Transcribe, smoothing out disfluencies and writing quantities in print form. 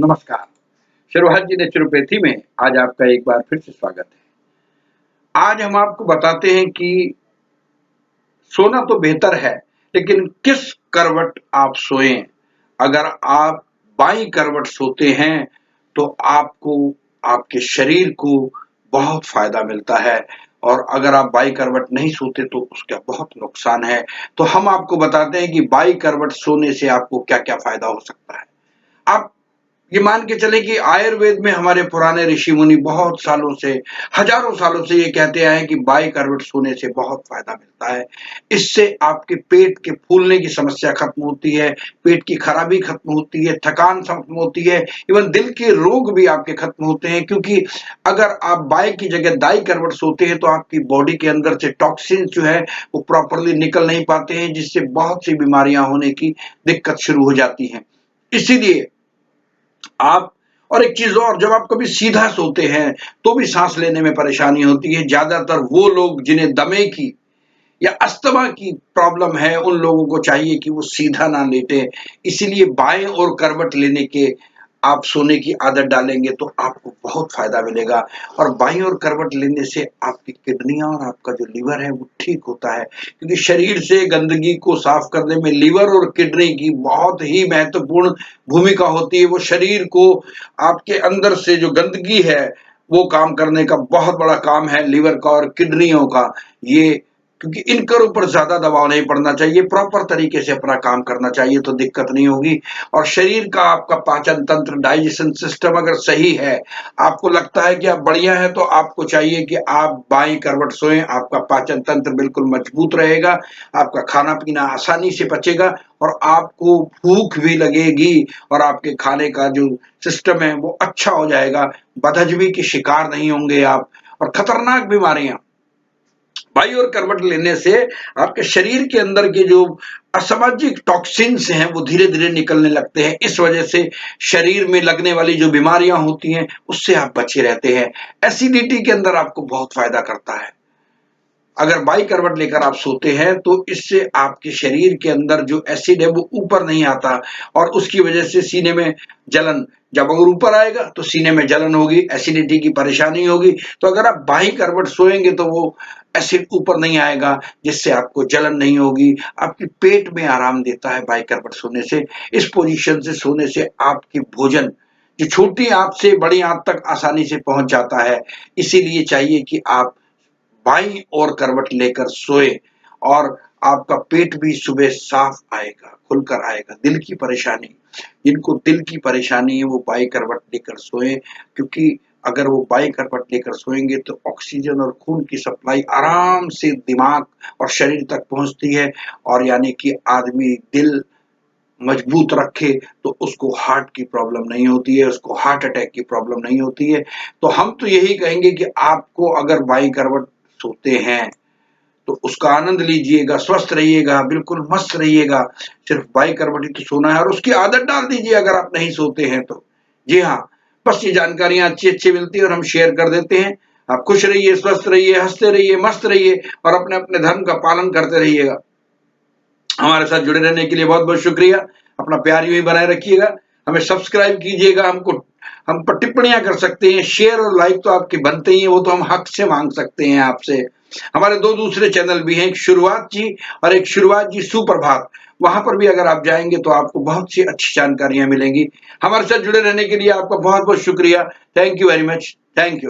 नमस्कार। शिरोहत जी नेचुरोपैथी में आज आपका एक बार फिर से स्वागत है। आज हम आपको बताते हैं कि सोना तो बेहतर है, लेकिन किस करवट आप सोएं। अगर आप बाईं करवट सोते हैं तो आपको आपके शरीर को बहुत फायदा मिलता है, और अगर आप बाईं करवट नहीं सोते तो उसका बहुत नुकसान है। तो हम आपको बताते हैं कि बाईं करवट सोने से आपको क्या क्या फायदा हो सकता है। आप ये मान के चले कि आयुर्वेद में हमारे पुराने ऋषि मुनि बहुत सालों से, हजारों सालों से ये कहते आए हैं कि बाई करवट सोने से बहुत फायदा मिलता है। इससे आपके पेट के फूलने की समस्या खत्म होती है, पेट की खराबी खत्म होती है, थकान खत्म होती है, इवन दिल के रोग भी आपके खत्म होते हैं। क्योंकि अगर आप बाई की जगह दाई करवट सोते हैं तो आपकी बॉडी के अंदर से टॉक्सिन जो है वो प्रॉपरली निकल नहीं पाते हैं, जिससे बहुत सी बीमारियां होने की दिक्कत शुरू हो जाती हैं। इसीलिए आप, और एक चीज और, जब आप कभी सीधा सोते हैं तो भी सांस लेने में परेशानी होती है। ज्यादातर वो लोग जिन्हें दमे की या अस्थमा की प्रॉब्लम है, उन लोगों को चाहिए कि वो सीधा ना लेटे। इसीलिए बाएं और करवट लेने के आप सोने की आदत डालेंगे तो आपको बहुत फायदा मिलेगा। और बाईं और करवट लेने से आपकी किडनियां और आपका जो लीवर है वो ठीक होता है, क्योंकि शरीर से गंदगी को साफ करने में लीवर और किडनी की बहुत ही महत्वपूर्ण भूमिका होती है। वो शरीर को, आपके अंदर से जो गंदगी है वो काम करने का बहुत बड़ा काम है लीवर का और किडनियों का। ये, क्योंकि इनके ऊपर ज्यादा दबाव नहीं पड़ना चाहिए, प्रॉपर तरीके से अपना काम करना चाहिए तो दिक्कत नहीं होगी। और शरीर का आपका पाचन तंत्र, डाइजेशन सिस्टम अगर सही है, आपको लगता है कि आप बढ़िया है, तो आपको चाहिए कि आप बाईं करवट सोएं। आपका पाचन तंत्र बिल्कुल मजबूत रहेगा, आपका खाना पीना आसानी से पचेगा और आपको भूख भी लगेगी, और आपके खाने का जो सिस्टम है वो अच्छा हो जाएगा। बदहजमी के शिकार नहीं होंगे आप, और खतरनाक बीमारियां बाई और करवट लेने से आपके शरीर के अंदर के जो असामाजिक टॉक्सिन्स हैं वो धीरे धीरे निकलने लगते हैं। इस वजह से शरीर में लगने वाली जो बीमारियां होती हैं उससे आप बचे रहते हैं। एसिडिटी के अंदर आपको बहुत फायदा करता है। अगर बाई करवट लेकर आप सोते हैं तो इससे आपके शरीर के अंदर जो एसिड है वो ऊपर नहीं आता, और उसकी वजह से सीने में जलन, जब अगर ऊपर आएगा तो सीने में जलन होगी, एसिडिटी की परेशानी होगी। तो अगर आप बाई करवट सोएंगे तो वो एसिड ऊपर नहीं आएगा, जिससे आपको जलन नहीं होगी। आपके पेट में आराम देता है बाई करवट सोने से। इस पोजीशन से सोने से आपकी भोजन जो छोटी आंत से बड़ी आंत तक आसानी से पहुंच जाता है। इसीलिए चाहिए कि आप बाईं ओर करवट लेकर सोए, और आपका पेट भी सुबह साफ आएगा, खुलकर आएगा। दिल की परेशानी, जिनको दिल की परेशानी है वो बाईं करवट लेकर सोए, क्योंकि अगर वो बाईं करवट लेकर सोएंगे तो ऑक्सीजन और खून की सप्लाई आराम से दिमाग और शरीर तक पहुंचती है, और यानी कि आदमी दिल मजबूत रखे तो उसको हार्ट की प्रॉब्लम नहीं होती है, उसको हार्ट अटैक की प्रॉब्लम नहीं होती है। तो हम तो यही कहेंगे कि आपको अगर बाईं करवट सोते हैं तो उसका आनंद लीजिएगा, स्वस्थ रहिएगा, बिल्कुल मस्त रहिएगा। सिर्फ बाई करवट ही तो सोना है, और उसकी आदत डाल दीजिए अगर आप नहीं सोते हैं तो। जी हाँ, बस ये जानकारियां अच्छी अच्छी मिलती है और हम शेयर कर देते हैं। आप खुश रहिए, स्वस्थ रहिए, हंसते रहिए, मस्त रहिए, और अपने अपने धर्म का पालन करते रहिएगा। हमारे साथ जुड़े रहने के लिए बहुत बहुत शुक्रिया। अपना प्यार यूं ही बनाए रखिएगा, हमें सब्सक्राइब कीजिएगा। हम पर टिप्पणियां कर सकते हैं, शेयर और लाइक तो आपके बनते ही हैं, वो तो हम हक से मांग सकते हैं आपसे। हमारे दो दूसरे चैनल भी हैं, एक शुरुआत जी और एक शुरुआत जी सुप्रभात। वहां पर भी अगर आप जाएंगे तो आपको बहुत सी अच्छी जानकारियां मिलेंगी। हमारे साथ जुड़े रहने के लिए आपका बहुत बहुत शुक्रिया। Thank you very much. Thank you.